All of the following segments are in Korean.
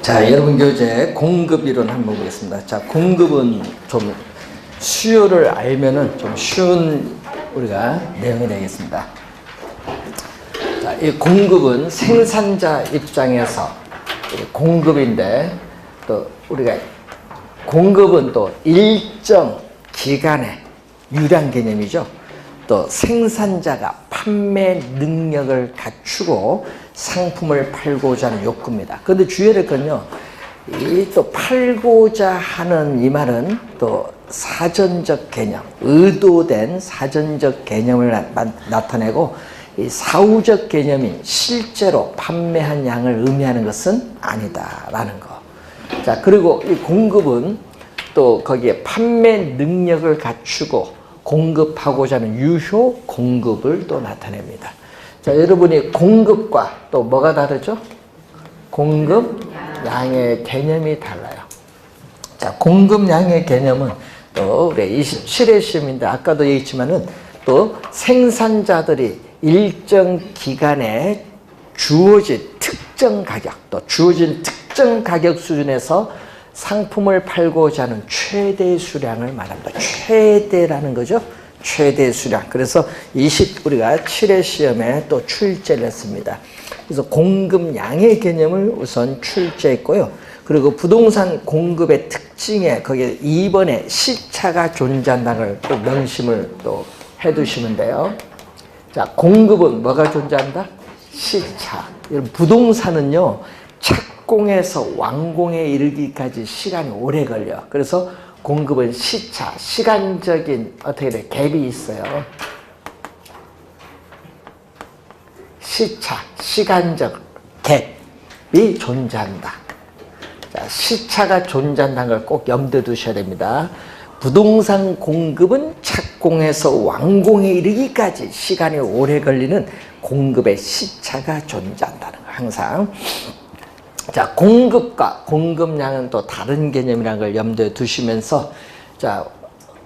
자, 여러분 교재 공급 이론 한번 보겠습니다. 자, 공급은 좀 수요를 알면은 좀 쉬운 우리가 내용이 되겠습니다. 자, 이 공급은 생산자 입장에서 공급인데, 또 우리가 공급은 또 일정 기간의 유량 개념이죠. 또 생산자가 판매 능력을 갖추고 상품을 팔고자 하는 욕구입니다. 그런데 주의해야 될 건요, 이 또 팔고자 하는 이 말은 또 사전적 개념, 의도된 사전적 개념을 나타내고, 이 사후적 개념인 실제로 판매한 양을 의미하는 것은 아니다라는 거. 자, 그리고 이 공급은 또 거기에 판매 능력을 갖추고 공급하고자 하는 유효 공급을 또 나타냅니다. 자, 여러분이 공급과 또 뭐가 다르죠? 공급, 양의 개념이 달라요. 자, 공급, 양의 개념은 또 우리 27회 시험인데 아까도 얘기했지만은 또 생산자들이 일정 기간에 주어진 특정 가격, 또 주어진 특정 가격 수준에서 상품을 팔고자 하는 최대 수량을 말합니다. 최대라는 거죠. 최대 수량. 그래서 우리가 7회 시험에 또 출제를 했습니다. 그래서 공급량의 개념을 우선 출제했고요. 그리고 부동산 공급의 특징에 거기에 2번에 시차가 존재한다는 걸 또 명심을 또 해두시면 돼요. 자, 공급은 뭐가 존재한다? 시차. 부동산은요, 착공에서 완공에 이르기까지 시간이 오래 걸려. 그래서 공급은 시차, 시간적인 어떻게 돼? 갭이 있어요. 시차, 시간적 갭이 존재한다. 자, 시차가 존재한다는 걸 꼭 염두에 두셔야 됩니다. 부동산 공급은 착공에서 완공에 이르기까지 시간이 오래 걸리는 공급의 시차가 존재한다는 거 항상. 자, 공급과 공급량은 또 다른 개념이라는 걸 염두에 두시면서, 자,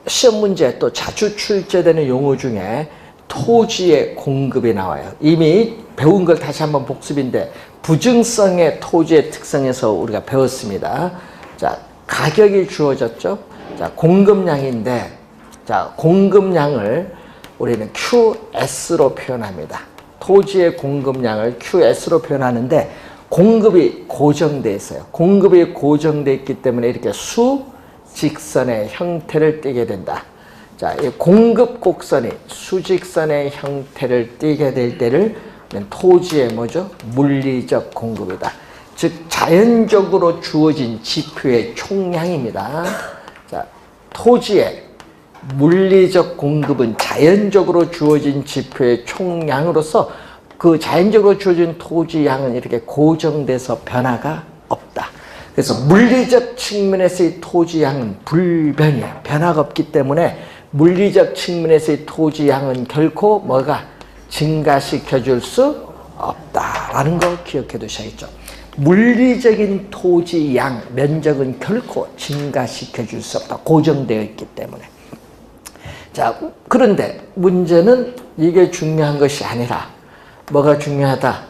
시험 문제 또 자주 출제되는 용어 중에 토지의 공급이 나와요. 이미 배운 걸 다시 한번 복습인데, 부증성의 토지의 특성에서 우리가 배웠습니다. 자, 가격이 주어졌죠. 자, 공급량인데, 자, 공급량을 우리는 QS로 표현합니다. 토지의 공급량을 QS로 표현하는데, 공급이 고정되어 있어요. 공급이 고정되어 있기 때문에 이렇게 수직선의 형태를 띠게 된다. 자, 이 공급 곡선이 수직선의 형태를 띠게 될 때를 토지의 뭐죠? 물리적 공급이다. 즉, 자연적으로 주어진 지표의 총량입니다. 자, 토지의 물리적 공급은 자연적으로 주어진 지표의 총량으로서 그 자연적으로 주어진 토지 양은 이렇게 고정돼서 변화가 없다. 그래서 물리적 측면에서의 토지 양은 불변이에요. 변화가 없기 때문에 물리적 측면에서의 토지 양은 결코 뭐가 증가시켜 줄 수 없다라는 거 기억해 두셔야겠죠. 물리적인 토지 양, 면적은 결코 증가시켜 줄 수 없다. 고정되어 있기 때문에. 자, 그런데 문제는 이게 중요한 것이 아니라 뭐가 중요하다?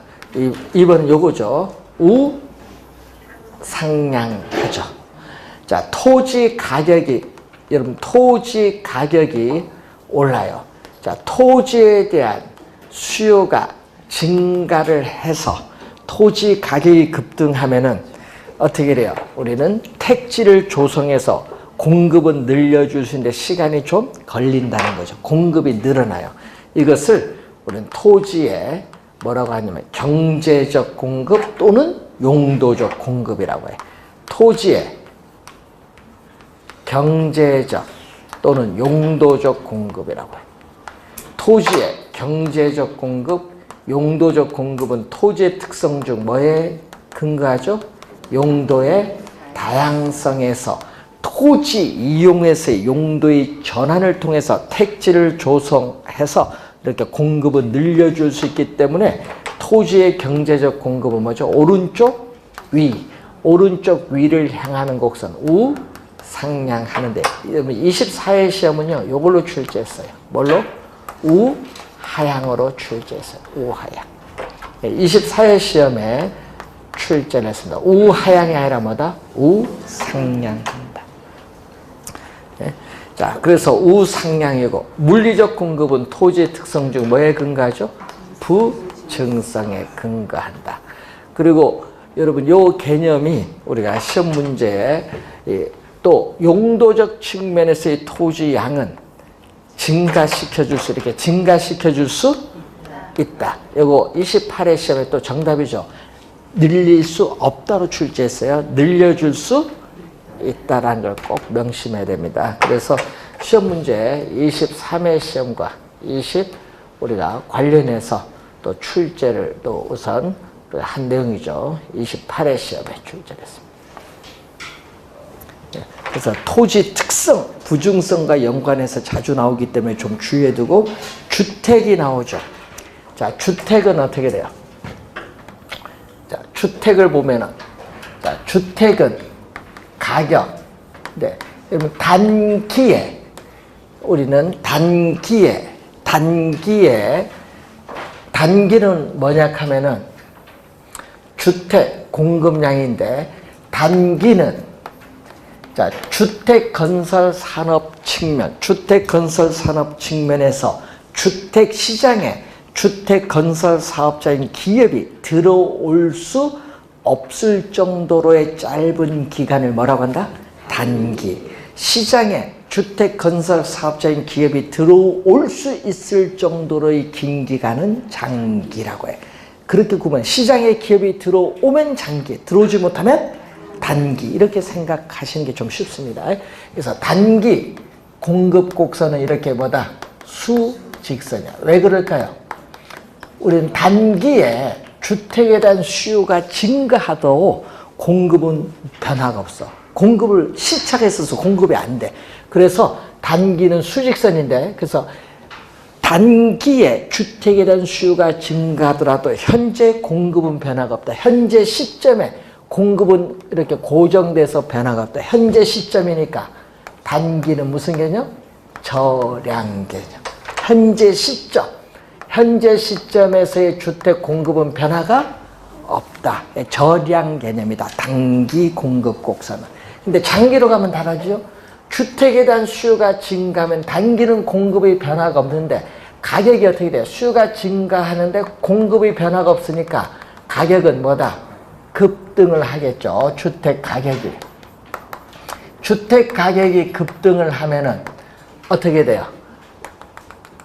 이번 요거죠. 우상향하죠. 자, 토지 가격이, 여러분, 토지 가격이 올라요. 자, 토지에 대한 수요가 증가를 해서 토지 가격이 급등하면은 어떻게 돼요? 우리는 택지를 조성해서 공급은 늘려줄 수 있는데 시간이 좀 걸린다는 거죠. 공급이 늘어나요. 이것을 우리는 토지에 뭐라고 하냐면 경제적 공급 또는 용도적 공급이라고 해요. 토지에 경제적 또는 용도적 공급이라고 해요. 토지의 경제적 공급, 용도적 공급은 토지의 특성 중 뭐에 근거하죠? 용도의 다양성에서 토지 이용에서의 용도의 전환을 통해서 택지를 조성해서 이렇게 공급을 늘려줄 수 있기 때문에 토지의 경제적 공급은 뭐죠? 오른쪽 위, 오른쪽 위를 향하는 곡선 우상향하는데, 24회 시험은요 이걸로 출제했어요. 뭘로? 우하향으로 출제했어요. 우하향. 24회 시험에 출제를 했습니다. 우하향이 아니라 뭐다? 우상향한다. 네. 자, 그래서 우상향이고, 물리적 공급은 토지의 특성 중 뭐에 근거하죠? 부증성에 근거한다. 그리고 여러분, 요 개념이 우리가 시험 문제에 또 용도적 측면에서의 토지 양은 증가시켜줄 수, 이렇게 증가시켜줄 수 있다. 이거 28회 시험에 또 정답이죠. 늘릴 수 없다로 출제했어요. 늘려줄 수 있다라는 걸 꼭 명심해야 됩니다. 그래서 시험 문제 23회 시험과 우리가 관련해서 또 출제를 또 우선 한 내용이죠. 28회 시험에 출제를 했습니다. 그래서 토지 특성, 부중성과 연관해서 자주 나오기 때문에 좀 주의해두고, 주택이 나오죠. 자, 주택은 어떻게 돼요? 자, 주택을 보면은, 자, 주택은 가격, 네, 그러면 단기에, 우리는 단기는 뭐냐 하면은 주택 공급량인데, 단기는 자, 주택 건설 산업 측면에서 주택 시장에 주택 건설 사업자인 기업이 들어올 수 없을 정도로의 짧은 기간을 뭐라고 한다? 단기. 시장에 주택 건설 사업자인 기업이 들어올 수 있을 정도로의 긴 기간은 장기라고 해. 그렇게 보면 시장에 기업이 들어오면 장기, 들어오지 못하면 단기, 이렇게 생각하시는 게 좀 쉽습니다. 그래서 단기 공급 곡선은 이렇게 뭐다? 수직선이야. 왜 그럴까요? 우리는 단기에 주택에 대한 수요가 증가하도 공급은 변화가 없어. 공급을 시차가 있어서 공급이 안 돼. 그래서 단기는 수직선인데, 그래서 단기에 주택에 대한 수요가 증가하더라도 현재 공급은 변화가 없다. 현재 시점에 공급은 이렇게 고정돼서 변화가 없다. 현재 시점이니까 단기는 무슨 개념? 저량 개념. 현재 시점에서의 주택 공급은 변화가 없다. 저량 개념이다. 단기 공급 곡선은. 근데 장기로 가면 달라지죠. 주택에 대한 수요가 증가하면 단기는 공급의 변화가 없는데, 가격이 어떻게 돼요? 수요가 증가하는데 공급의 변화가 없으니까 가격은 뭐다? 급등을 하겠죠. 주택 가격이 급등을 하면은 어떻게 돼요?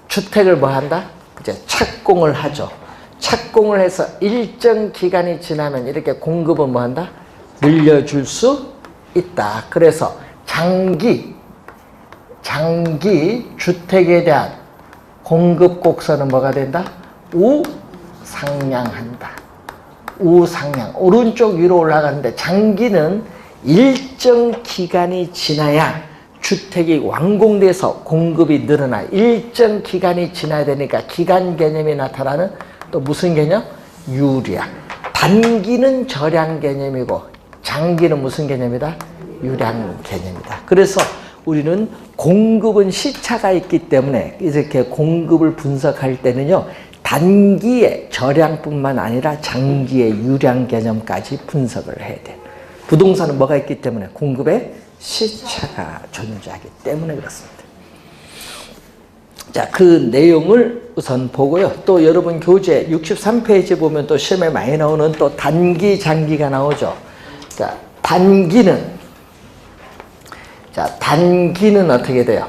주택을 뭐 한다? 이제 착공을 하죠. 착공을 해서 일정 기간이 지나면 이렇게 공급은 뭐 한다? 늘려줄 수 있다. 그래서 장기 주택에 대한 공급 곡선은 뭐가 된다? 우상향한다. 우상향, 오른쪽 위로 올라가는데, 장기는 일정 기간이 지나야 주택이 완공돼서 공급이 늘어나. 일정 기간이 지나야 되니까 기간 개념이 나타나는 또 무슨 개념? 유량. 단기는 저량 개념이고 장기는 무슨 개념이다? 유량 개념이다. 그래서 우리는 공급은 시차가 있기 때문에 이렇게 공급을 분석할 때는요, 단기의 저량뿐만 아니라 장기의 유량 개념까지 분석을 해야 돼요. 부동산은 뭐가 있기 때문에? 공급에 시차가 존재하기 때문에 그렇습니다. 자, 그 내용을 우선 보고요. 또 여러분 교재 63페이지 보면 또 시험에 많이 나오는 또 단기, 장기가 나오죠. 자, 단기는 어떻게 돼요?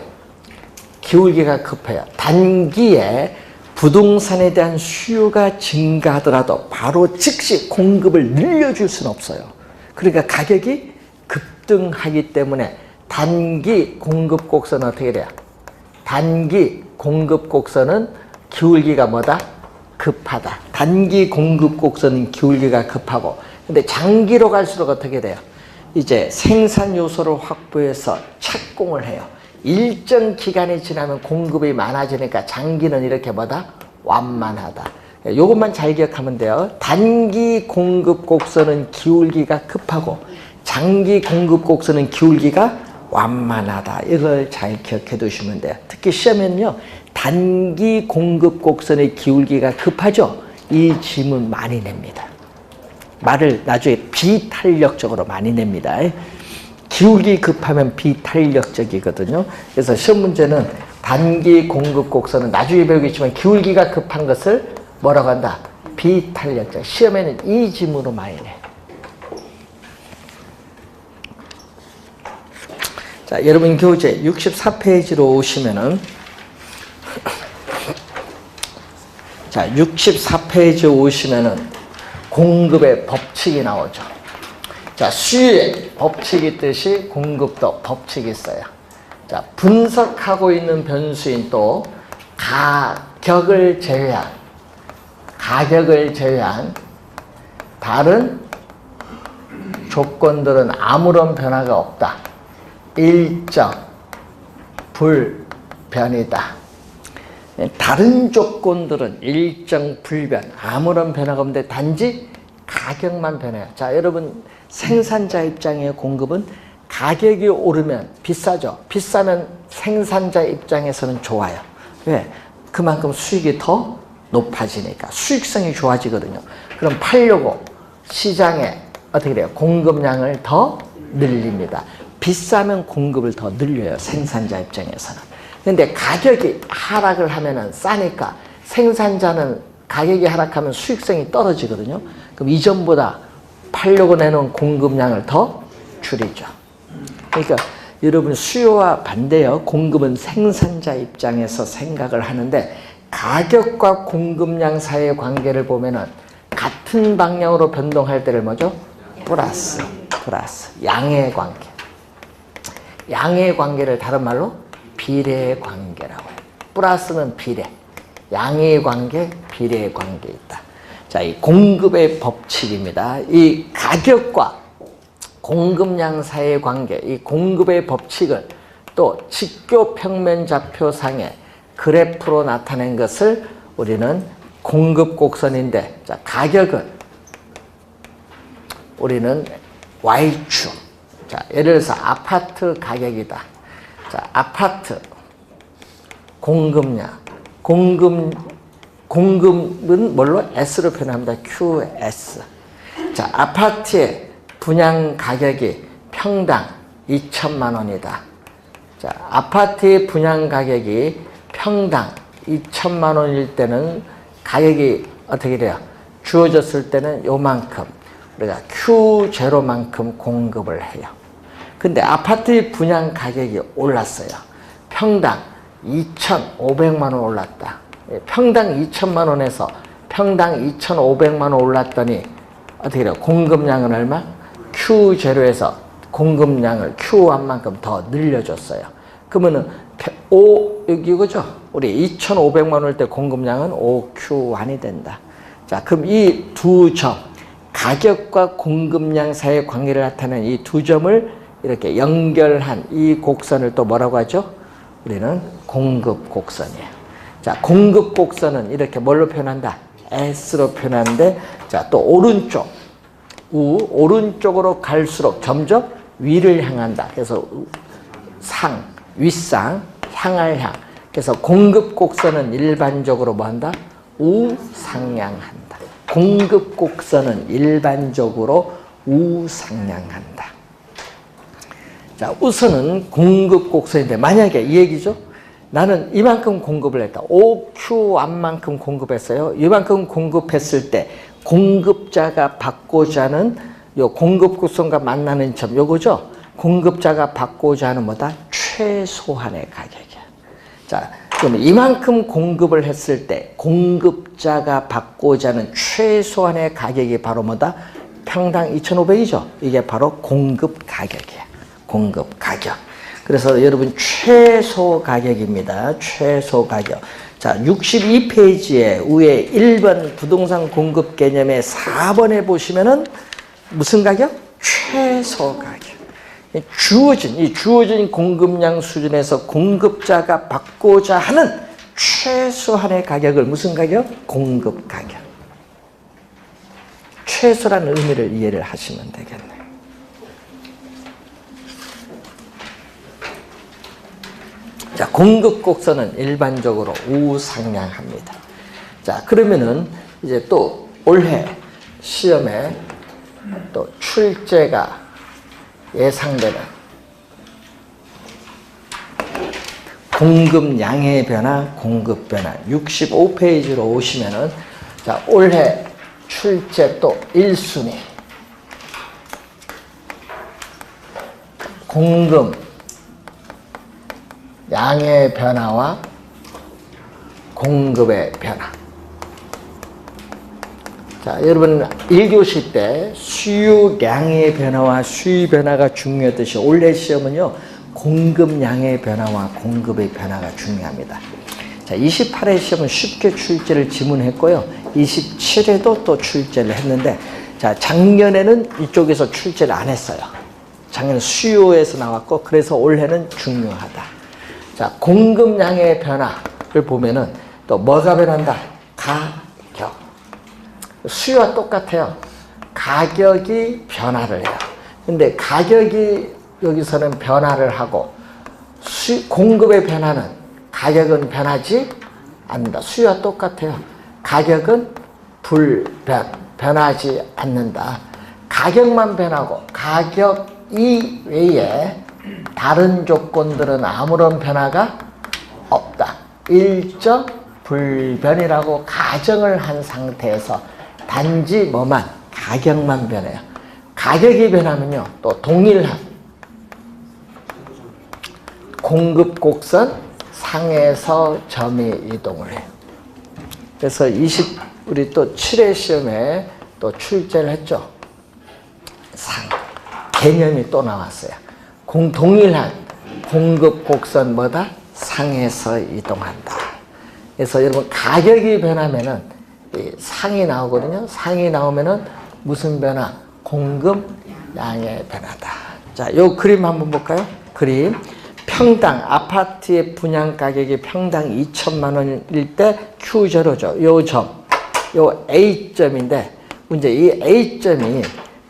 기울기가 급해요. 단기에 부동산에 대한 수요가 증가하더라도 바로 즉시 공급을 늘려줄 수는 없어요. 그러니까 가격이 급등하기 때문에 단기 공급 곡선은 어떻게 돼요? 단기 공급 곡선은 기울기가 뭐다? 급하다. 단기 공급 곡선은 기울기가 급하고, 근데 장기로 갈수록 어떻게 돼요? 이제 생산 요소를 확보해서 착공을 해요. 일정 기간이 지나면 공급이 많아지니까 장기는 이렇게 뭐다? 완만하다. 이것만 잘 기억하면 돼요. 단기 공급 곡선은 기울기가 급하고 장기 공급 곡선은 기울기가 완만하다. 이걸 잘 기억해 두시면 돼요. 특히 시험에는요, 단기 공급 곡선의 기울기가 급하죠? 이 질문 많이 냅니다. 말을 나중에 비탄력적으로 많이 냅니다. 기울기 급하면 비탄력적이거든요. 그래서 시험 문제는 단기 공급 곡선은 나중에 배우겠지만 기울기가 급한 것을 뭐라고 한다? 비탄력적. 시험에는 이 지문으로 많이 내. 자, 여러분 교재 64페이지로 오시면은 자, 64페이지에 오시면은 공급의 법칙이 나오죠. 자, 수유의 법칙이 있듯이 공급도 법칙이 있어요. 자, 분석하고 있는 변수인 또 가격을 제외한 다른 조건들은 아무런 변화가 없다. 일정 불변이다. 다른 조건들은 일정 불변, 아무런 변화가 없는데 단지 가격만 변해요. 자, 여러분 생산자 입장의 공급은 가격이 오르면 비싸죠. 비싸면 생산자 입장에서는 좋아요. 왜? 그만큼 수익이 더 높아지니까 수익성이 좋아지거든요. 그럼 팔려고 시장에 어떻게 돼요? 공급량을 더 늘립니다. 비싸면 공급을 더 늘려요. 생산자 입장에서는. 근데 가격이 하락을 하면은 싸니까 생산자는 가격이 하락하면 수익성이 떨어지거든요. 그럼 이전보다 팔려고 내놓은 공급량을 더 줄이죠. 그러니까 여러분 수요와 반대요. 공급은 생산자 입장에서 생각을 하는데 가격과 공급량 사이의 관계를 보면은 같은 방향으로 변동할 때를 뭐죠? 플러스. 양의 관계. 양의 관계를 다른 말로 비례의 관계라고 해요. 플러스는 비례. 양의 관계, 비례의 관계 있다. 자, 이 공급의 법칙입니다. 이 가격과 공급량 사이의 관계, 이 공급의 법칙을 또 직교 평면 좌표상의 그래프로 나타낸 것을 우리는 공급 곡선인데, 자, 가격은 우리는 Y축. 자, 예를 들어서 아파트 가격이다. 자, 아파트 공급량. 공급은 뭘로? S로 표현합니다. QS. 자, 아파트의 분양 가격이 평당 2천만 원이다. 자, 아파트의 분양 가격이 평당 2천만 원일 때는 가격이 어떻게 돼요? 주어졌을 때는 요만큼 우리가 Q0만큼 공급을 해요. 근데 아파트의 분양 가격이 올랐어요. 평당 2,500만 원 올랐다. 평당 2천만 원에서 평당 2,500만 원 올랐더니 어떻게 돼요? 공급량은 얼마? Q0에서 공급량을 Q1만큼 더 늘려줬어요. 그러면은 5, 여기 이거죠? 우리 2,500만 원일 때 공급량은 5Q1이 된다. 자, 그럼 이 두 점, 가격과 공급량 사이의 관계를 나타내는 이 두 점을 이렇게 연결한 이 곡선을 또 뭐라고 하죠? 우리는 공급 곡선이에요. 자, 공급 곡선은 이렇게 뭘로 표현한다? S로 표현하는데, 자, 또 오른쪽, 오른쪽으로 갈수록 점점 위를 향한다. 그래서 윗상, 향할 향. 그래서 공급 곡선은 일반적으로 뭐 한다? 우상향한다. 공급 곡선은 일반적으로 우상향한다. 자, 우선은 공급 곡선인데 만약에 이 얘기죠. 나는 이만큼 공급을 했다. 5Q1만큼 공급했어요. 이만큼 공급했을 때 공급자가 받고자 하는 요 공급 곡선과 만나는 점 요거죠. 공급자가 받고자 하는 뭐다? 최소한의 가격이야. 자, 그럼 이만큼 공급을 했을 때 공급자가 받고자 하는 최소한의 가격이 바로 뭐다? 평당 2,500이죠. 이게 바로 공급 가격이야. 공급 가격. 그래서 여러분 최소 가격입니다. 최소 가격. 자, 62페이지에 위에 1번 부동산 공급 개념의 4번에 보시면은 무슨 가격? 최소 가격. 주어진 공급량 수준에서 공급자가 받고자 하는 최소한의 가격을 무슨 가격? 공급 가격. 최소라는 의미를 이해를 하시면 되겠네요. 자, 공급 곡선은 일반적으로 우상향합니다. 자, 그러면은 이제 또 올해 시험에 또 출제가 예상되는 공급량의 변화, 공급 변화 65페이지로 오시면은 자, 올해 출제 또 1순위 공급 양의 변화와 공급의 변화. 자, 여러분 1교시 때 수요량의 변화와 수요 변화가 중요했듯이 올해 시험은요 공급량의 변화와 공급의 변화가 중요합니다. 자, 28회 시험은 쉽게 출제를 지문했고요 27회도 또 출제를 했는데 자, 작년에는 이쪽에서 출제를 안 했어요. 작년에 수요에서 나왔고 그래서 올해는 중요하다. 자, 공급량의 변화를 보면은 또 뭐가 변한다? 가격. 수요와 똑같아요. 가격이 변화를 해요. 근데 가격이 여기서는 변화를 하고 공급의 변화는 가격은 변하지 않는다. 수요와 똑같아요. 가격은 변하지 않는다. 가격만 변하고 가격 이외에 다른 조건들은 아무런 변화가 없다. 일정 불변이라고 가정을 한 상태에서 단지 뭐만 가격만 변해요. 가격이 변하면요 또 동일한 공급 곡선 상에서 점이 이동을 해요. 그래서 우리 또 7회 시험에 또 출제를 했죠. 상 개념이 또 나왔어요. 동일한 공급 곡선 뭐다? 상에서 이동한다. 그래서 여러분 가격이 변하면은 상이 나오거든요. 상이 나오면은 무슨 변화? 공급 양의 변화다. 자, 요 그림 한번 볼까요? 그림. 평당 아파트의 분양 가격이 평당 2천만 원일 때 Q0죠. 요 점, 요 A점인데 문제 이 A점이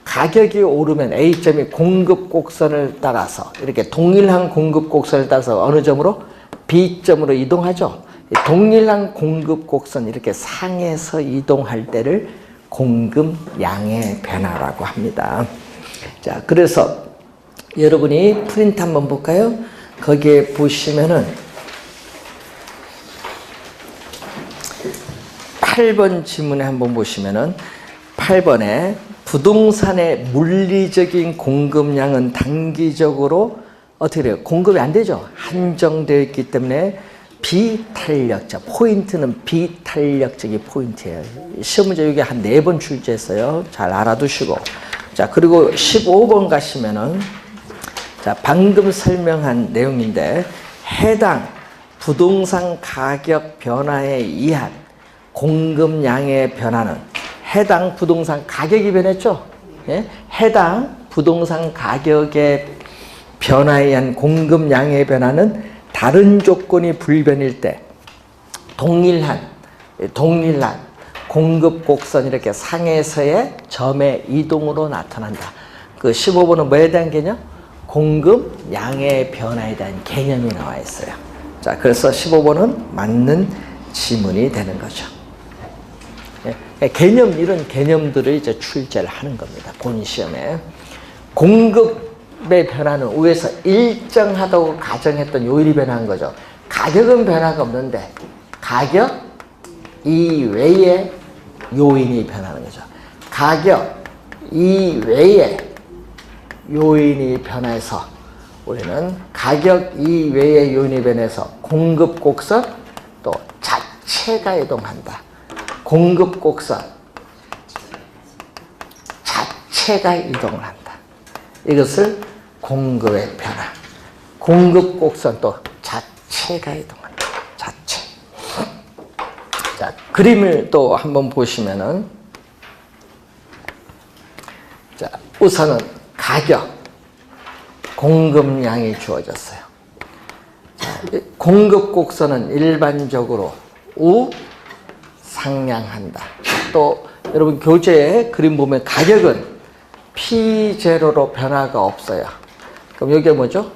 가격이 오르면 A점이 공급 곡선을 따라서 이렇게 동일한 공급 곡선을 따라서 어느 점으로? B점으로 이동하죠. 동일한 공급 곡선 이렇게 상에서 이동할 때를 공급량의 변화라고 합니다. 자, 그래서 여러분이 프린트 한번 볼까요? 거기에 보시면은 8번 지문에 한번 보시면은 8번에 부동산의 물리적인 공급량은 단기적으로 어떻게 돼요? 공급이 안 되죠. 한정되어 있기 때문에 비탄력적, 포인트는 비탄력적인 포인트예요. 시험 문제 여기 한 4번 출제했어요. 잘 알아두시고. 자, 그리고 15번 가시면은 자, 방금 설명한 내용인데 해당 부동산 가격 변화에 의한 공급량의 변화는 해당 부동산 가격이 변했죠? 예? 해당 부동산 가격의 변화에 의한 공급량의 변화는 다른 조건이 불변일 때 동일한 공급 곡선 이렇게 상에서의 점의 이동으로 나타난다. 그 15번은 뭐에 대한 개념? 공급량의 변화에 대한 개념이 나와 있어요. 자, 그래서 15번은 맞는 지문이 되는 거죠. 개념, 이런 개념들을 이제 출제를 하는 겁니다. 본 시험에. 공급의 변화는 위에서 일정하다고 가정했던 요일이 변한 거죠. 가격은 변화가 없는데 가격 이외에 요인이 변하는 거죠. 가격 이외에 요인이 변해서 우리는 가격 이외의 요인이 변해서 공급 곡선 또 자체가 이동한다. 공급 곡선 자체가 이동을 한다. 이것을 공급의 변화. 공급 곡선 또 자체가 이동한다. 자체. 자, 그림을 또 한번 보시면은 자, 우선은 가격, 공급량이 주어졌어요. 자, 공급 곡선은 일반적으로 우상향한다. 또 여러분 교재에 그림 보면 가격은 P0로 변화가 없어요. 그럼 여기가 뭐죠?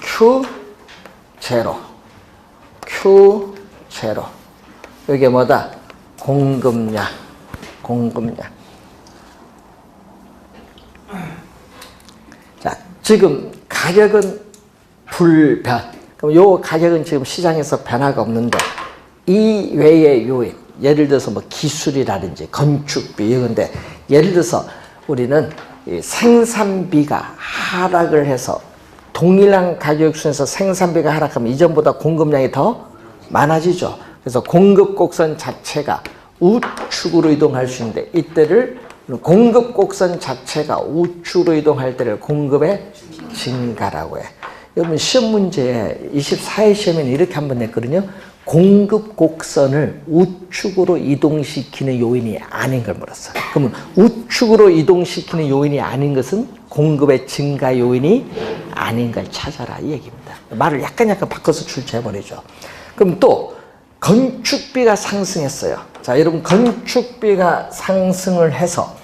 Q0. Q0. 여기가 뭐다? 공급량. 공급량. 지금 가격은 불변. 그럼 요 가격은 지금 시장에서 변화가 없는데 이 외의 요인, 예를 들어서 뭐 기술이라든지 건축비 이건데 예를 들어서 우리는 이 생산비가 하락을 해서 동일한 가격 순에서 생산비가 하락하면 이전보다 공급량이 더 많아지죠. 그래서 공급 곡선 자체가 우측으로 이동할 수 있는데 이때를 공급 곡선 자체가 우측으로 이동할 때를 공급의 증가라고 해. 여러분 시험 문제에 24회 시험에는 이렇게 한번 냈거든요. 공급 곡선을 우측으로 이동시키는 요인이 아닌 걸 물었어요. 그러면 우측으로 이동시키는 요인이 아닌 것은 공급의 증가 요인이 아닌 걸 찾아라 이 얘기입니다. 말을 약간 바꿔서 출제해버리죠. 그럼 또 건축비가 상승했어요. 자, 여러분 건축비가 상승을 해서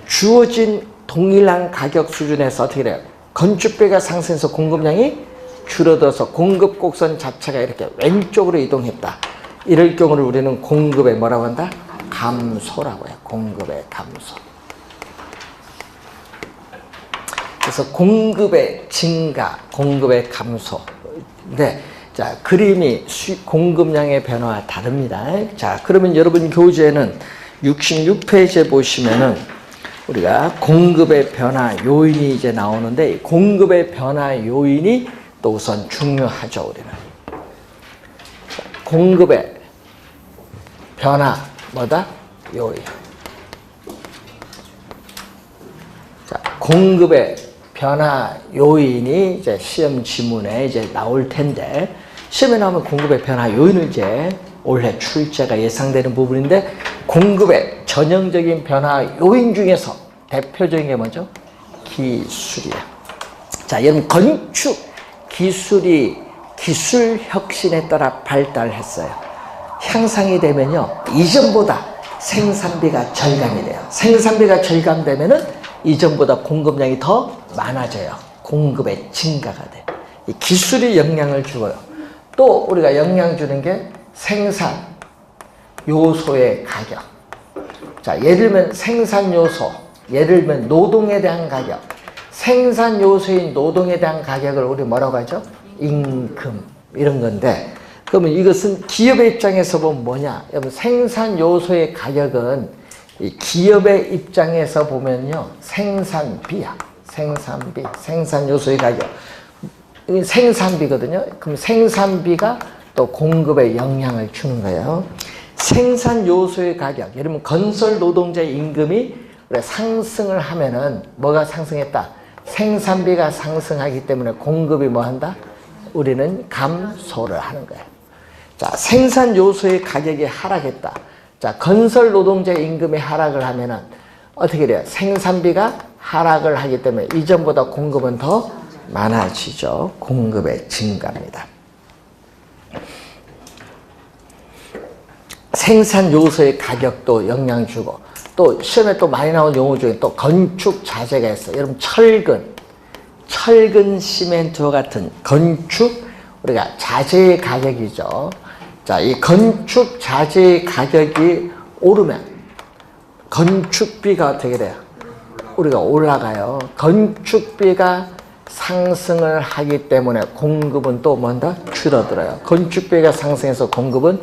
주어진 동일한 가격 수준에서 어떻게 돼요? 건축비가 상승해서 공급량이 줄어들어서 공급 곡선 자체가 이렇게 왼쪽으로 이동했다. 이럴 경우를 우리는 공급의 뭐라고 한다? 감소라고 해요. 공급의 감소. 그래서 공급의 증가, 공급의 감소. 네. 자, 그림이 공급량의 변화와 다릅니다. 자, 그러면 여러분 교재는 66페이지에 보시면은 우리가 공급의 변화 요인이 이제 나오는데 공급의 변화 요인이 또 우선 중요하죠, 우리는. 자, 공급의 변화 뭐다? 요인. 자, 공급의 변화 요인이 이제 시험 지문에 이제 나올 텐데 시험에 나오면 공급의 변화 요인은 이제 올해 출제가 예상되는 부분인데 공급의 전형적인 변화 요인 중에서 대표적인 게 뭐죠? 기술이야. 자, 여러분 건축 기술이 기술 혁신에 따라 발달했어요. 향상이 되면요 이전보다 생산비가 절감이 돼요. 생산비가 절감되면은 이전보다 공급량이 더 많아져요. 공급의 증가가 돼. 이 기술이 영향을 주고요. 또 우리가 영향 주는 게 생산 요소의 가격. 자, 예를 들면 생산 요소, 예를 들면 노동에 대한 가격. 생산 요소인 노동에 대한 가격을 우리 뭐라고 하죠? 임금 이런 건데 그러면 이것은 기업의 입장에서 보면 뭐냐? 여러분 생산 요소의 가격은 이 기업의 입장에서 보면요 생산비야. 생산비, 생산 요소의 가격. 이게 생산비거든요. 그럼 생산비가 또 공급에 영향을 주는 거예요. 생산 요소의 가격. 예를 들면 건설 노동자의 임금이 상승을 하면은 뭐가 상승했다? 생산비가 상승하기 때문에 공급이 뭐 한다? 우리는 감소를 하는 거예요. 자, 생산 요소의 가격이 하락했다. 자, 건설 노동자의 임금이 하락을 하면은 어떻게 돼요? 생산비가 하락을 하기 때문에 이전보다 공급은 더 많아지죠. 공급의 증가입니다. 생산 요소의 가격도 영향 주고 또 시험에 또 많이 나온 용어 중에 또 건축 자재가 있어요. 여러분 철근 시멘트와 같은 건축 우리가 자재의 가격이죠. 자, 이 건축 자재의 가격이 오르면 건축비가 어떻게 돼요? 우리가 올라가요. 건축비가 상승을 하기 때문에 공급은 또 뭔가 줄어들어요. 건축비가 상승해서 공급은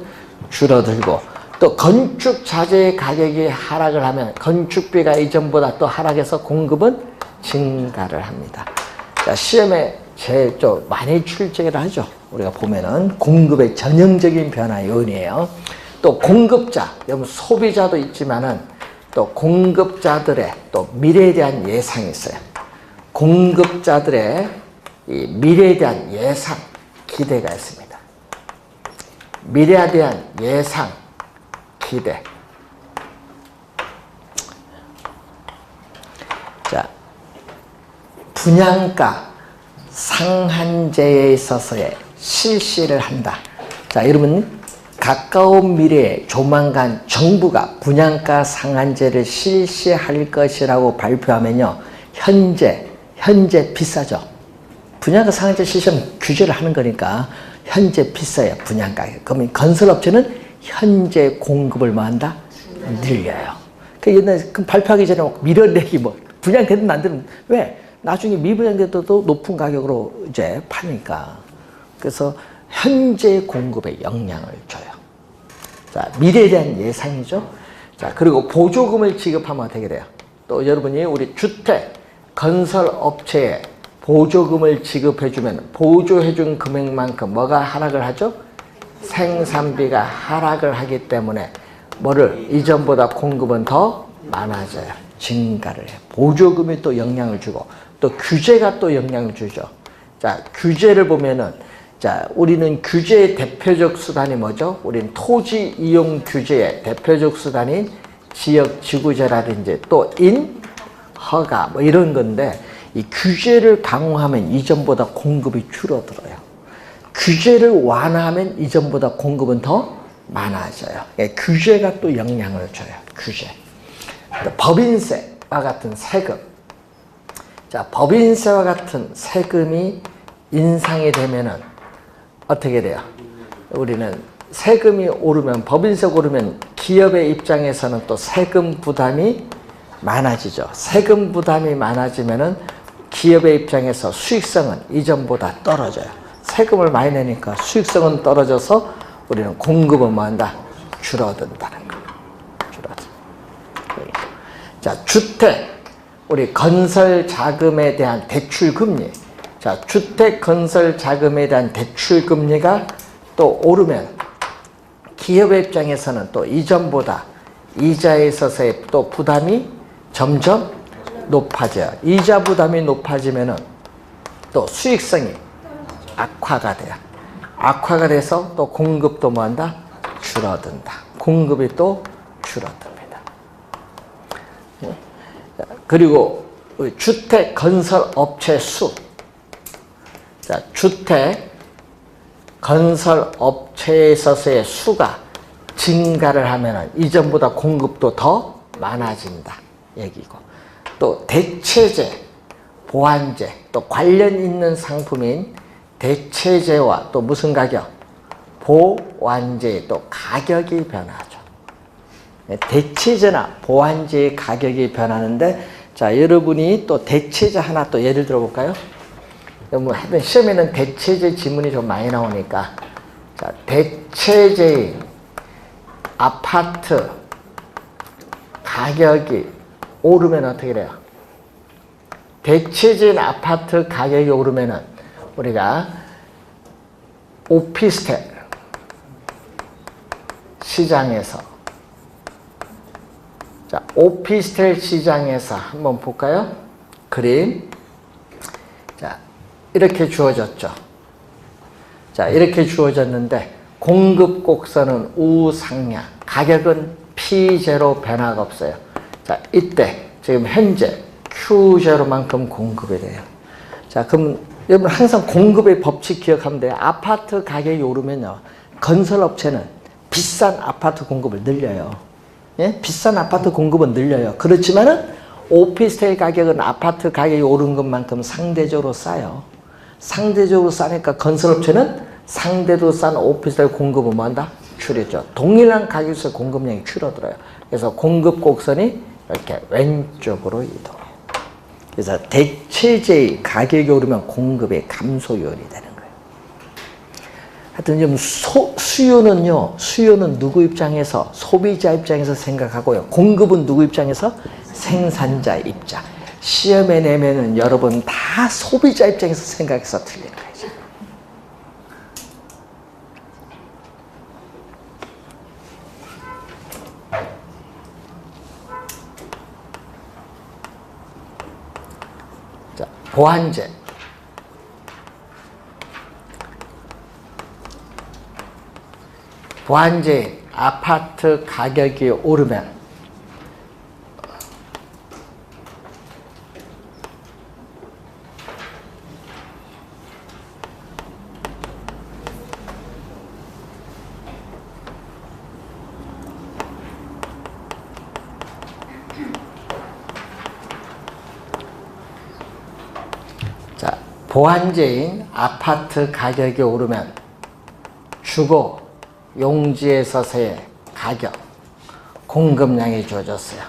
줄어들고 또 건축 자재의 가격이 하락을 하면 건축비가 이전보다 또 하락해서 공급은 증가를 합니다. 자, 시험에 제일 좀 많이 출제를 하죠. 우리가 보면은 공급의 전형적인 변화 요인이에요. 또 공급자, 여러분 소비자도 있지만은 또 공급자들의 또 미래에 대한 예상이 있어요. 공급자들의 이 미래에 대한 예상, 기대가 있습니다. 미래에 대한 예상, 기대. 자, 분양가 상한제에 있어서의 실시를 한다. 자, 여러분 가까운 미래에 조만간 정부가 분양가 상한제를 실시할 것이라고 발표하면요. 현재 비싸죠. 분양가 상한제 실시하면 규제를 하는 거니까 현재 비싸요. 분양가. 그러면 건설업체는 현재 공급을 뭐 한다? 늘려요. 그 옛날에 발표하기 전에 밀어내기 뭐 분양되든 안 되든 왜? 나중에 미분양돼도 높은 가격으로 이제 파니까. 그래서 현재 공급에 영향을 줘요. 자, 미래에 대한 예상이죠. 자, 그리고 보조금을 지급하면 어떻게 돼요? 또 여러분이 우리 주택, 건설 업체에 보조금을 지급해주면 보조해준 금액만큼 뭐가 하락을 하죠? 생산비가 하락을 하기 때문에 뭐를 이전보다 공급은 더 많아져요. 증가를 해요. 보조금이 또 영향을 주고 또 규제가 또 영향을 주죠. 자, 규제를 보면은 자, 우리는 규제의 대표적 수단이 뭐죠? 우리는 토지 이용 규제의 대표적 수단인 지역 지구제라든지 또 인허가 뭐 이런 건데 이 규제를 강화하면 이전보다 공급이 줄어들어요. 규제를 완화하면 이전보다 공급은 더 많아져요. 예, 규제가 또 영향을 줘요. 규제. 법인세와 같은 세금. 자, 법인세와 같은 세금이 인상이 되면은 어떻게 돼요? 우리는 세금이 오르면, 법인세가 오르면 기업의 입장에서는 또 세금 부담이 많아지죠. 세금 부담이 많아지면은 기업의 입장에서 수익성은 이전보다 떨어져요. 세금을 많이 내니까 수익성은 떨어져서 우리는 공급은 뭐한다? 줄어든다는 거. 줄어든다. 자, 주택, 우리 건설 자금에 대한 대출 금리. 자, 주택 건설 자금에 대한 대출 금리가 또 오르면 기업의 입장에서는 또 이전보다 이자에 있어서의 또 부담이 점점 높아져요. 이자 부담이 높아지면은 또 수익성이 악화가 돼요. 악화가 돼서 또 공급도 뭐한다? 줄어든다. 공급이 또 줄어듭니다. 그리고 주택 건설 업체 수. 자, 주택 건설 업체에 있어서의 수가 증가를 하면은 이전보다 공급도 더 많아진다 얘기고, 또 대체재, 보완재, 또 관련 있는 상품인 대체재와 또 무슨 가격? 보완재의 또 가격이 변하죠. 대체재나 보완재의 가격이 변하는데, 자, 여러분이 또 대체재 하나 또 예를 들어 볼까요? 뭐 시험에는 대체재 지문이 좀 많이 나오니까, 자, 대체재인 아파트 가격이 오르면 어떻게 돼요? 대체재인 아파트 가격이 오르면은 우리가 오피스텔 시장에서, 자, 오피스텔 시장에서 한번 볼까요? 그림. 자, 이렇게 주어졌죠. 자, 이렇게 주어졌는데 공급 곡선은 우상향, 가격은 P0 변화가 없어요. 자, 이때 지금 현재 Q0만큼 공급이 돼요. 자, 그럼 여러분 항상 공급의 법칙 기억하면 돼요. 아파트 가격이 오르면요, 건설업체는 비싼 아파트 공급을 늘려요. 예? 비싼 아파트 공급은 늘려요. 그렇지만은 오피스텔 가격은 아파트 가격이 오른 것만큼 상대적으로 싸요. 상대적으로 싸니까 건설업체는 상대도 싼 오피스텔 공급은 뭐한다? 줄이죠. 동일한 가격에서 공급량이 줄어들어요. 그래서 공급 곡선이 이렇게 왼쪽으로 이동해요. 그래서 대체재의 가격이 오르면 공급의 감소 요인이 되는 거예요. 하여튼 좀 수요는 누구 입장에서? 소비자 입장에서 생각하고요. 공급은 누구 입장에서? 생산자 입장. 시험에 내면은 여러분 다 소비자 입장에서 생각해서 틀리는 거예요. 자, 보완재. 보완재 아파트 가격이 오르면 보완재인 아파트 가격이 오르면 주거 용지에 있어서의 가격, 공급량이 주어졌어요.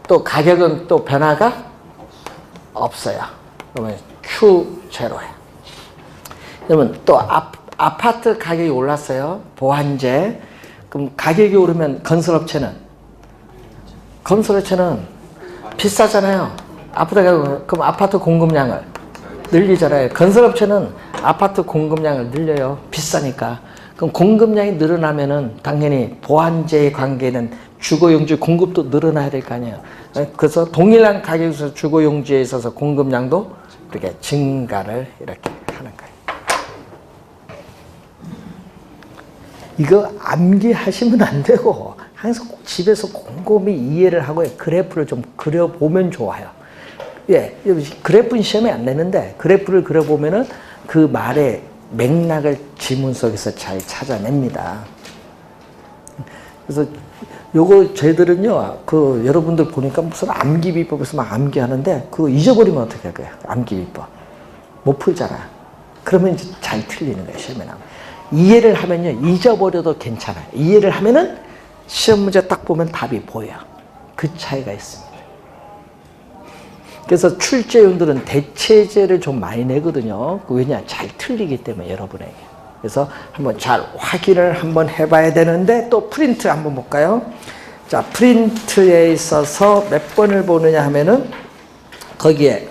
또 가격은 또 변화가 없어요. 그러면 Q0예요. 그러면 또 아파트 가격이 올랐어요. 보완제. 그럼 가격이 오르면 건설업체는 비싸잖아요. 그럼 아파트 공급량을 늘리잖아요. 건설업체는 아파트 공급량을 늘려요. 비싸니까. 그럼 공급량이 늘어나면은 당연히 보완제의 관계는 주거용지 공급도 늘어나야 될 거 아니에요. 그래서 동일한 가격에서 주거용지에 있어서 공급량도 이렇게 증가를 이렇게 하는 거예요. 이거 암기하시면 안 되고 항상 집에서 곰곰이 이해를 하고 그래프를 좀 그려보면 좋아요. 예, 그래프는 시험에 안 내는데 그래프를 그려보면은 그 말의 맥락을 지문 속에서 잘 찾아냅니다. 그래서 요거 저희들은요, 여러분들 보니까 무슨 암기 비법에서 막 암기하는데 그거 잊어버리면 어떻게 할 거예요? 암기 비법 못 풀잖아. 그러면 이제 잘 틀리는 거예요. 시험에 나오면. 이해를 하면요, 잊어버려도 괜찮아요. 이해를 하면은 시험 문제 딱 보면 답이 보여요. 그 차이가 있습니다. 그래서 출제위원들은 대체제를 좀 많이 내거든요. 왜냐? 잘 틀리기 때문에 여러분에게. 그래서 한번 잘 확인을 한번 해봐야 되는데 또 프린트 한번 볼까요? 자, 프린트에 있어서 몇 번을 보느냐 하면은 거기에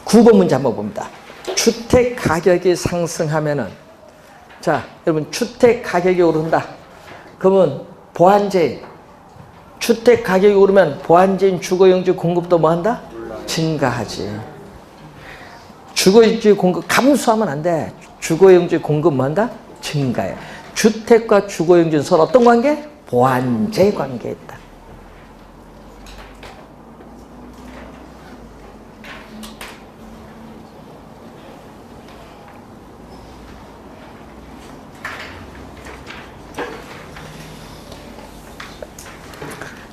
9번 문제 한번 봅니다. 주택 가격이 상승하면은, 자, 여러분 주택 가격이 오른다. 그러면 보완제인, 주택 가격이 오르면 보완제인 주거용지 공급도 뭐 한다? 증가하지. 주거용지 공급 감소하면 안 돼. 주거용지 공급 뭐 한다? 증가해. 주택과 주거용지는 서로 어떤 관계? 보완제 관계에 있다.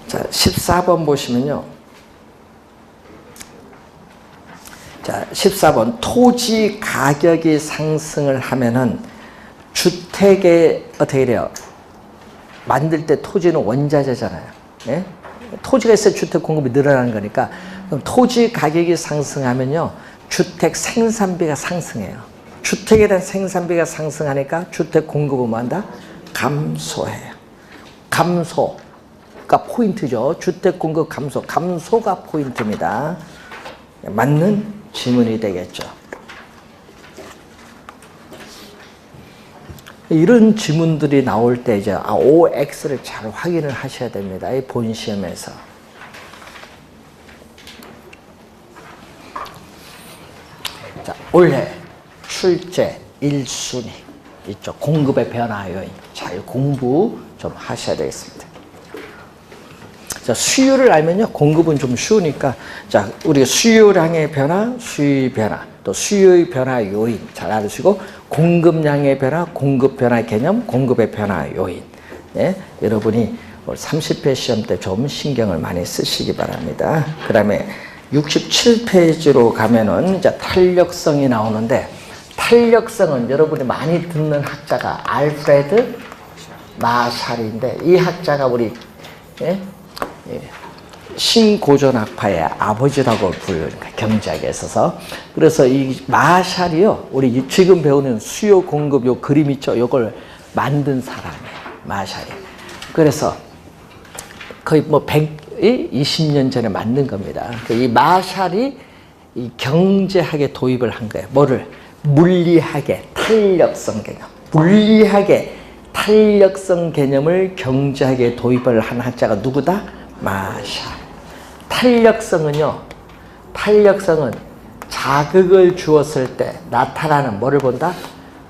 자, 14번 보시면요. 자, 14번. 토지 가격이 상승을 하면은 주택에 어떻게 돼요? 만들 때 토지는 원자재잖아요. 예? 토지가 있어야 주택 공급이 늘어나는 거니까. 그럼 토지 가격이 상승하면요, 주택 생산비가 상승해요. 주택에 대한 생산비가 상승하니까 주택 공급은 뭐 한다? 감소해요. 감소가 포인트죠. 주택 공급 감소. 감소가 포인트입니다. 맞는 지문이 되겠죠. 이런 지문들이 나올 때 이제 OX를 잘 확인을 하셔야 됩니다. 이 본 시험에서. 자, 올해 출제 1순위 있죠. 공급의 변화 요인. 잘 공부 좀 하셔야 되겠습니다. 자, 수요를 알면요, 공급은 좀 쉬우니까, 자, 우리가 수요량의 변화, 수요의 변화, 또 수요의 변화 요인 잘 알으시고, 공급량의 변화, 공급 변화 개념, 공급의 변화 요인. 예? 여러분이 30회 시험 때 좀 신경을 많이 쓰시기 바랍니다. 그 다음에 67페이지로 가면은 이제 탄력성이 나오는데, 탄력성은 여러분이 많이 듣는 학자가 알프레드 마샬인데, 이 학자가 우리, 예? 신고전학파의 아버지라고 부르니까 경제학에 있어서. 그래서 이 마샬이요, 우리 지금 배우는 수요 공급 요 그림 있죠, 요걸 만든 사람이에요, 마샬이. 그래서 거의 뭐 120년 전에 만든 겁니다. 이 마샬이 이 경제학에 도입을 한 거예요. 뭐를? 물리학의 탄력성 개념, 물리학의 탄력성 개념을 경제학에 도입을 한 학자가 누구다? 마샬. 탄력성은요, 탄력성은 자극을 주었을 때 나타나는 뭐를 본다?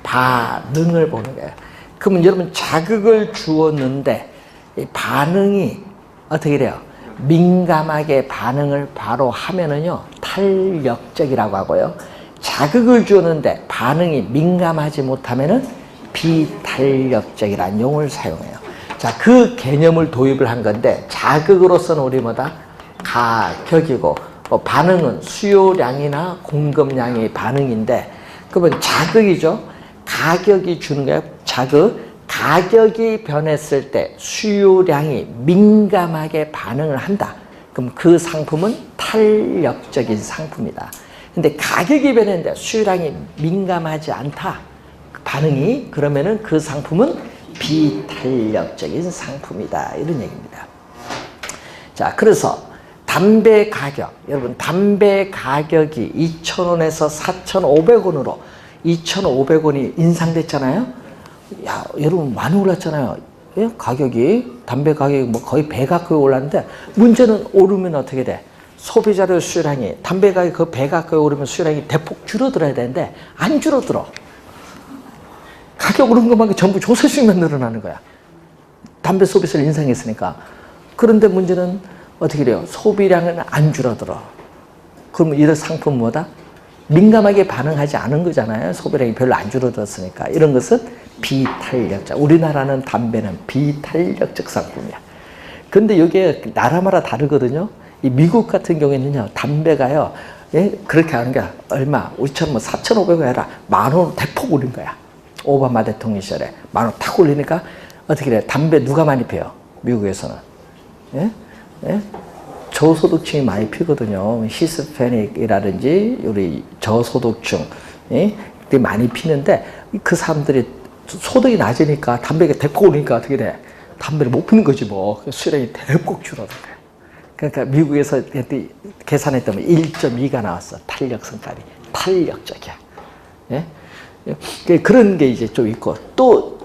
반응을 보는 거예요. 그러면 여러분, 자극을 주었는데 이 반응이 어떻게 돼요? 민감하게 반응을 바로 하면은요, 탄력적이라고 하고요. 자극을 주었는데 반응이 민감하지 못하면은 비탄력적이라는 용어를 사용해요. 자, 그 개념을 도입을 한 건데, 자극으로서는 우리 뭐다? 가격이고, 반응은 수요량이나 공급량의 반응인데, 그러면 자극이죠. 가격이 주는 거예요. 자극. 가격이 변했을 때 수요량이 민감하게 반응을 한다. 그럼 그 상품은 탄력적인 상품이다. 근데 가격이 변했는데 수요량이 민감하지 않다. 반응이 그러면은 그 상품은 비탄력적인 상품이다. 이런 얘기입니다. 자, 그래서 담배 가격, 여러분 담배 가격이 2,000원에서 4,500원으로 2,500원이 인상됐잖아요. 야, 여러분 많이 올랐잖아요. 예? 가격이 담배 가격이 뭐 거의 배 가까이 올랐는데 문제는 오르면 어떻게 돼? 소비자의 수요량이 담배 가격이 그 배 가까이 오르면 수요량이 대폭 줄어들어야 되는데 안 줄어들어. 가격 오른 것만큼 전부 조세수익만 늘어나는 거야. 담배 소비세를 인상했으니까. 그런데 문제는 어떻게 돼요? 소비량은 안 줄어들어. 그러면 이런 상품은 뭐다? 민감하게 반응하지 않은 거잖아요. 소비량이 별로 안 줄어들었으니까. 이런 것은 비탄력적. 우리나라는 담배는 비탄력적 상품이야. 근데 이게 나라마다 다르거든요. 이 미국 같은 경우에는요, 담배가요, 예? 그렇게 하는 게 얼마? 우리처럼 4,500원 해라. 10,000원 대폭 올린 거야. 오바마 대통령 시절에 10,000원 탁 올리니까 어떻게 돼? 담배 누가 많이 피워요? 미국에서는. 예? 예? 저소득층이 많이 피거든요. 히스패닉이라든지 우리 저소득층 예? 많이 피는데 그 사람들이 소득이 낮으니까 담배가 대폭 오르니까 어떻게 돼? 담배를 못 피는 거지 뭐. 수량이 대폭 줄어든 거야. 그러니까 미국에서 계산했더니 1.2가 나왔어. 탄력성깔이. 탄력적이야. 예? 그런 게 이제 좀 있고 또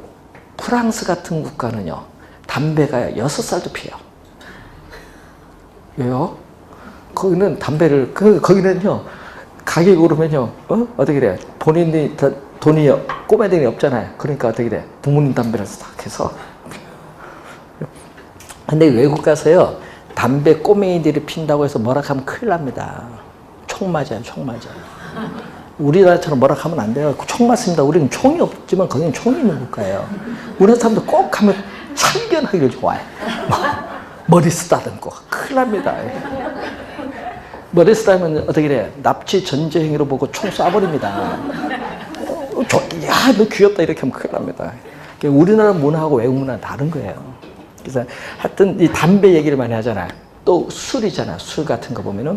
프랑스 같은 국가는요. 담배가 6살도 피워요. 왜요? 거기는 담배를 거기는요. 가격이 오르면요. 어떻게 돼? 본인이 돈이 꼬매야 돈이 없잖아요. 그러니까 어떻게 돼? 부모님 담배를 싹 해서. 근데 외국 가서요. 담배 꼬맹이들이 핀다고 해서 뭐라 하면 큰일 납니다. 총 맞아요. 총 맞아요. 우리나라처럼 뭐라 하면 안 돼요. 총 맞습니다. 우리는 총이 없지만 거기는 총이 있는 국가예요. 우리나라 사람들 꼭 하면 참견하기를 좋아해. 머리 쓰다듬고 큰일 납니다. 머리 쓰다듬으면 어떻게 돼? 납치 전제 행위로 보고 총 쏴버립니다. 야, 너 귀엽다 이렇게 하면 큰일 납니다. 우리나라 문화하고 외국 문화는 다른 거예요. 그래서 하여튼 이 담배 얘기를 많이 하잖아요. 또 술이잖아. 술 같은 거 보면은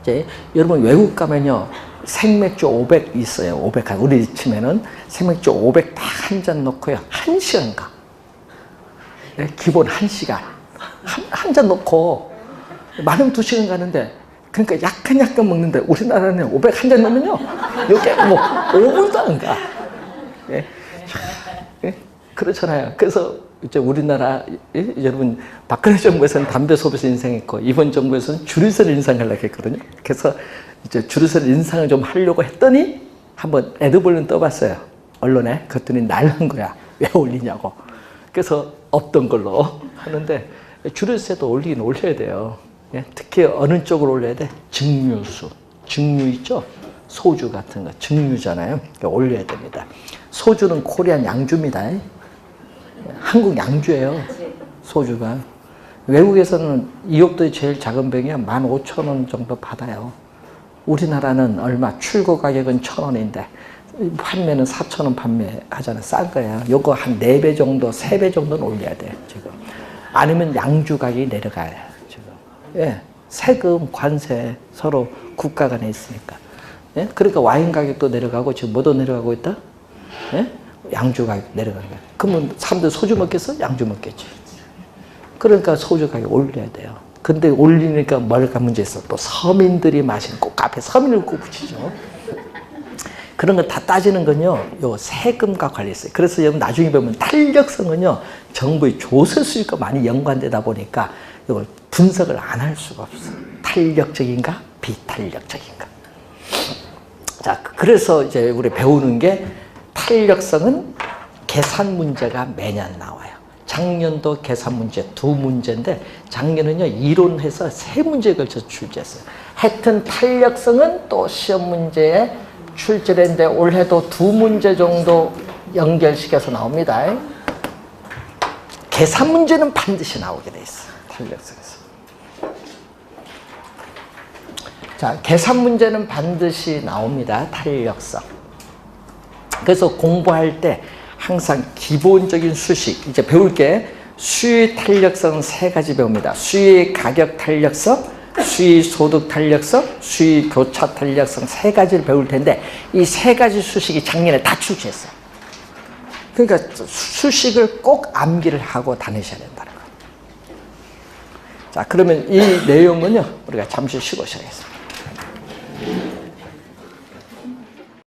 이제 여러분 외국 가면요. 생맥주 500 있어요. 500. 우리 치면은 생맥주 500 딱 한 잔 넣고요. 1시간 가. 네, 기본 1시간. 한 잔 넣고 많으면 2시간 가는데 그러니까 약간 먹는데 우리나라는 500 한 잔 넣으면요. 여기 뭐 5분도 안 가. 예. 예? 그렇잖아요. 그래서 이제 우리나라 여러분 박근혜 정부에서는 담배 소비세 인상했고 이번 정부에서는 주류세를 인상하려고 했거든요. 그래서 이제 주류세 인상을 좀 하려고 했더니 한번 애드볼은 떠봤어요. 언론에. 그랬더니 날른 거야. 왜 올리냐고. 그래서 없던 걸로 하는데 주류세도 올리긴 올려야 돼요. 예? 특히 어느 쪽으로 올려야 돼? 증류수. 증류 있죠? 소주 같은 거. 증류잖아요. 그러니까 올려야 됩니다. 소주는 코리안 양주입니다. 한국 양주예요. 소주가. 외국에서는 이옥도의 제일 작은 병이야 15,000원 정도 받아요. 우리나라는 얼마? 출고 가격은 1,000원인데 판매는 4,000원 판매하잖아. 싼 거야. 요거 한 4배 정도, 3배 정도는 올려야 돼 지금. 아니면 양주 가격이 내려가요 지금. 예, 세금, 관세 서로 국가 간에 있으니까. 예? 그러니까 와인 가격도 내려가고 지금 뭐도 내려가고 있다? 예? 양주 가격 내려가는 거야. 그러면 사람들 소주 먹겠어? 양주 먹겠지. 그러니까 소주 가격 올려야 돼요. 근데 올리니까 뭘까 문제 있어. 또 서민들이 마시는 꼭 앞에 서민을 꼭 붙이죠. 그런 거 다 따지는 건요, 요 세금과 관련있어요. 그래서 여러분 나중에 보면 탄력성은요, 정부의 조세 수익과 많이 연관되다 보니까 이걸 분석을 안 할 수가 없어. 탄력적인가? 비탄력적인가? 자, 그래서 이제 우리 배우는 게 탄력성은 계산 문제가 매년 나와요. 작년도 계산 문제 2문제인데 작년은요 이론해서 3문제에 걸쳐 출제했어요. 하여튼 탄력성은 또 시험 문제에 출제를 했는데 올해도 2문제 정도 연결시켜서 나옵니다. 계산 문제는 반드시 나오게 돼 있어요. 탄력성에서. 자, 계산 문제는 반드시 나옵니다. 탄력성. 그래서 공부할 때 항상 기본적인 수식, 이제 배울 게 수의 탄력성 세 가지 배웁니다. 수의 가격 탄력성, 수의 소득 탄력성, 수의 교차 탄력성 세 가지를 배울 텐데 이 세 가지 수식이 작년에 다 출제했어요. 그러니까 수식을 꼭 암기를 하고 다니셔야 된다는 거예요. 자, 그러면 이 내용은요, 우리가 잠시 쉬고 시작하겠습니다.